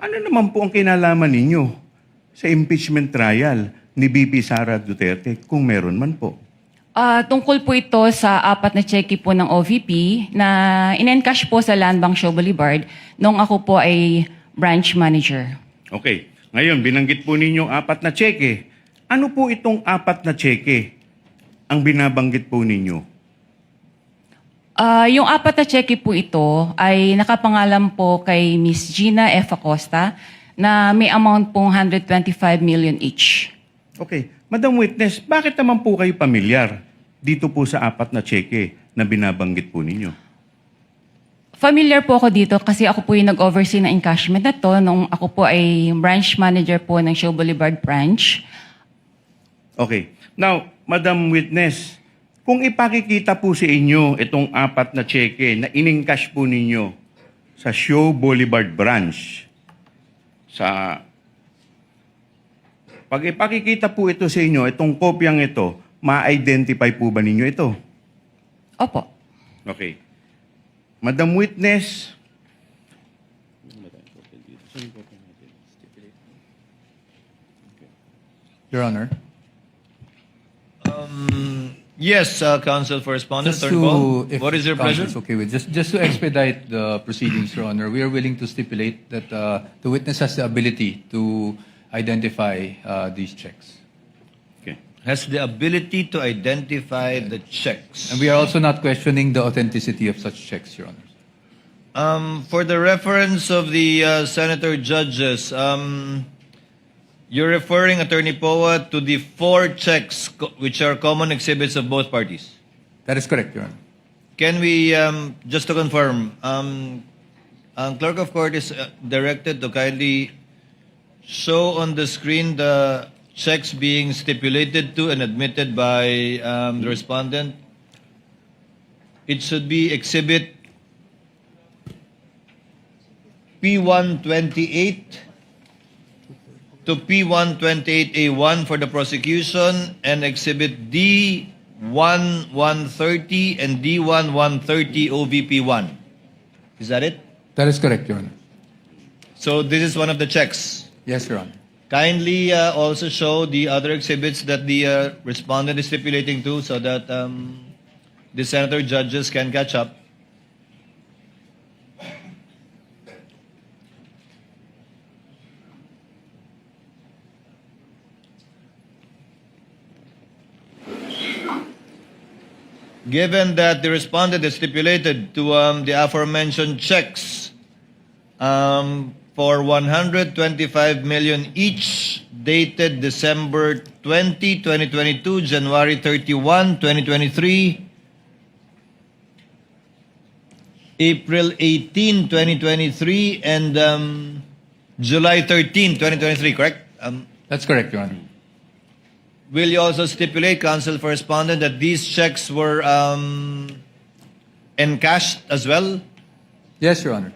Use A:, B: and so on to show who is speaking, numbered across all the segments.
A: Ano naman po ang kinalaman ninyo sa impeachment trial ni VP Sara Duterte kung meron man po?
B: Tungkol po ito sa 4 na cheque po ng OVP na in-encash po sa Land Bank Show Boulevard nung ako po ay branch manager.
A: Okay. Ngayon, binanggit po ninyong 4 na cheque. Ano po itong 4 na cheque ang binabanggit po ninyo?
B: Yung 4 na cheque po ito ay nakapangalan po kay Miss Gina F. Acosta na may amount pong 125 million each.
A: Okay. Madam Witness, bakit naman po kayo pamilyar dito po sa 4 na cheque na binabanggit po ninyo?
B: Familiar po ako dito kasi ako po yung nag-oversee ng encashment na to nung ako po ay branch manager po ng Show Boulevard branch.
A: Okay. Now, Madam Witness, kung ipakikita po sa inyo itong 4 na cheque na in-encash po ninyo sa Show Boulevard branch, pag ipakikita po ito sa inyo, itong kopyang ito, ma-identify po ba ninyo ito?
B: Opo.
A: Okay. Madam Witness,
C: Your Honor.
D: Yes, Counsel for Respondent,
C: Just
D: Turnbull.
C: to, if
D: What is your
C: counsel
D: pleasure?
C: is okay with, just to expedite the proceedings, Your Honor, we are willing to stipulate that the witness has the ability to identify these checks.
A: okay.
D: Has the ability to identify the checks.
C: And we are also not questioning the authenticity of such checks, Your Honor.
D: For the reference of the senator judges, you're referring, Attorney Poa, to the 4 checks which are common exhibits of both parties.
C: That is correct, Your Honor.
D: Can we, just to confirm, Clerk of Court is directed to kindly show on the screen the checks being stipulated to and admitted by the respondent. It should be exhibit P128 to P128A1 for the prosecution and exhibit D1130 and D1130 OVP1. Is that it?
C: That is correct, Your Honor.
D: So this is one of the checks.
C: Yes, Your Honor.
D: Kindly also show the other exhibits that the respondent is stipulating to so that the senator judges can catch up. Given that the respondent is stipulated to the aforementioned checks for 125 million each, dated December 20, 2022, January 31, 2023, April 18, 2023, and July 13, 2023, correct?
C: That's correct, Your Honor.
D: Will you also stipulate, Counsel for Respondent, that these checks were encashed as well?
C: Yes, Your Honor.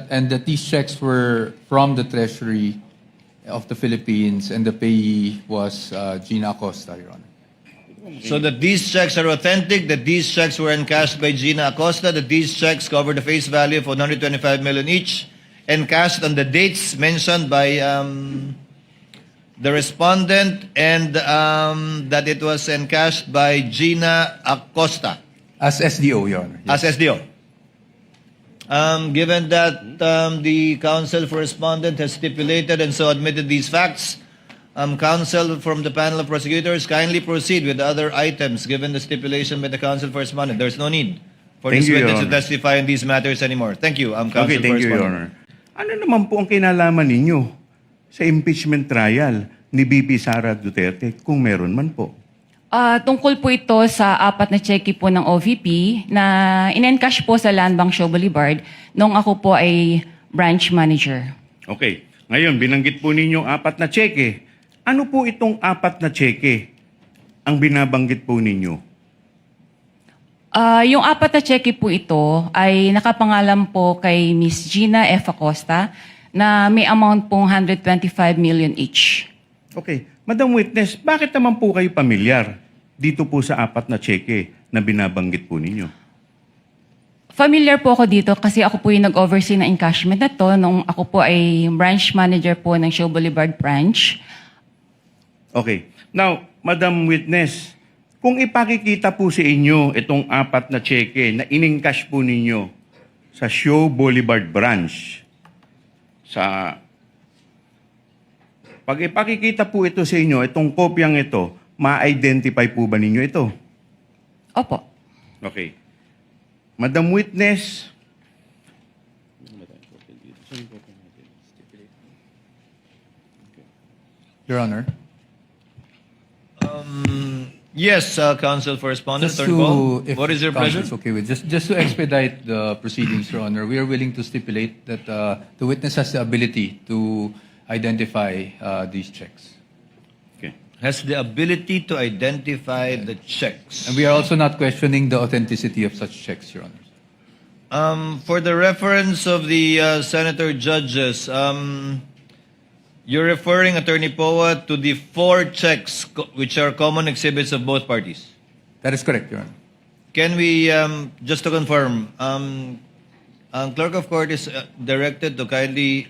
C: And that these checks were from the Treasury of the Philippines, and the payee was Gina Acosta, Your Honor.
D: So that these checks are authentic, that these checks were encashed by Gina Acosta, that these checks cover the face value of 125 million each, encashed on the dates mentioned by the respondent, and that it was encashed by Gina Acosta
C: As SDO, Your Honor. Yes.
D: as SDO. Given that the counsel for respondent has stipulated and so admitted these facts, counsel from the panel of prosecutors, kindly proceed with the other items given the stipulation by the counsel for respondent. There's no need for
A: Thank
D: this
A: you, Your
D: witness to
A: Honor.
D: testify in these matters anymore. Thank you, counsel
A: Okay,
D: for
A: thank you, Your
D: respondent.
A: Honor. Ano naman po ang kinalaman ninyo sa impeachment trial ni VP Sara Duterte kung meron man po?
B: Tungkol po ito sa 4 na cheque po ng OVP na in-encash po sa Land Bank Show Boulevard nung ako po ay branch manager.
A: Okay. Ngayon, binanggit po ninyong 4 na cheque. Ano po itong 4 na cheque ang binabanggit po ninyo?
B: Yung 4 na cheque po ito ay nakapangalan po kay Miss Gina F. Acosta na may amount pong 125 million each.
A: Okay. Madam Witness, bakit naman po kayo pamilyar dito po sa 4 na cheque na binabanggit po ninyo?
B: Familiar po ako dito kasi ako po yung nag-oversee ng encashment na to nung ako po ay branch manager po ng Show Boulevard branch.
A: Okay. Now, Madam Witness, kung ipakikita po sa inyo itong 4 na cheque na iningcash po ninyo sa Show Boulevard branch, pag ipakikita po ito sa inyo, itong kopyang ito, ma-identify po ba ninyo ito?
B: Opo.
A: Okay. Madam Witness,
C: Your Honor.
D: Yes, Counsel for Respondent.
C: Just
D: Attorney Paul,
C: to, if
D: what is your
C: counsel
D: pleasure?
C: is okay with, just to expedite the proceedings, Your Honor, we are willing to stipulate that the witness has the ability to identify these checks.
A: okay.
D: Has the ability to identify the checks.
C: And we are also not questioning the authenticity of such checks, Your Honor.
D: For the reference of the senator judges, you're referring, Attorney Poa, to the 4 checks which are common exhibits of both parties.
C: That is correct, Your Honor.
D: Can we, just to confirm, Clerk of Court is directed to kindly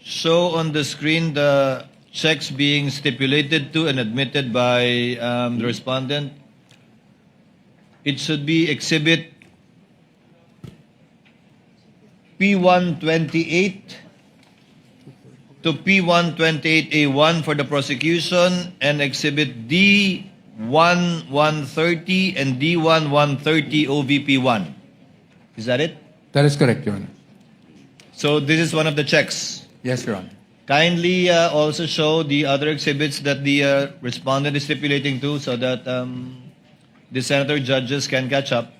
D: show on the screen the checks being stipulated to and admitted by the respondent. It should be exhibit P128 to P128A1 for the prosecution and exhibit D1130 and D1130 OVP1. Is that it?
C: That is correct, Your Honor.
D: So this is one of the checks.
C: Yes, Your Honor.
D: Kindly also show the other exhibits that the respondent is stipulating to so that the senator judges can catch up.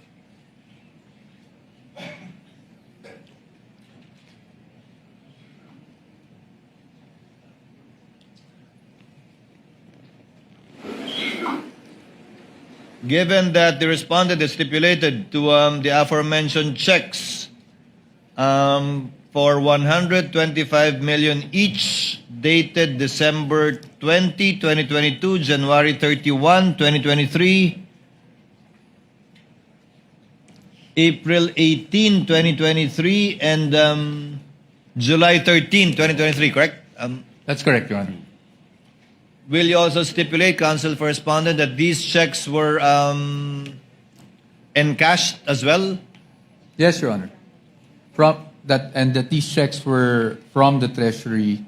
D: Given that the respondent is stipulated to the aforementioned checks for 125 million each, dated December 20, 2022, January 31, 2023, April 18, 2023, and July 13, 2023, correct?
C: That's correct, Your Honor.
D: Will you also stipulate, Counsel for Respondent, that these checks were encashed as well?
C: Yes, Your Honor. And that these checks were from the Treasury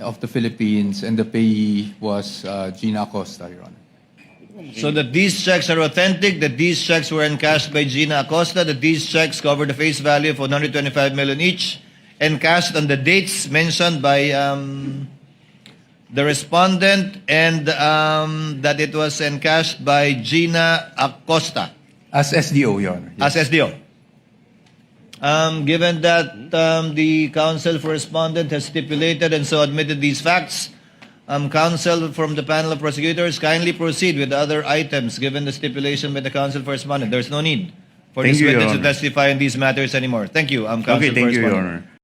C: of the Philippines, and the payee was Gina Acosta, Your Honor.
D: So that these checks are authentic, that these checks were encashed by Gina Acosta, that these checks cover the face value of 125 million each, encashed on the dates mentioned by the respondent, and that it was encashed by Gina Acosta
C: As SDO, Your Honor. Yes.
D: as SDO. Given that the counsel for respondent has stipulated and so admitted these facts, counsel from the panel of prosecutors, kindly proceed with the other items given the stipulation by the counsel for respondent. There's no need for
A: Thank
D: this
A: you, Your
D: witness to
A: Honor.
D: testify in these matters anymore. Thank you, counsel
A: Okay,
D: for
A: thank you, Your
D: respondent.
A: Honor.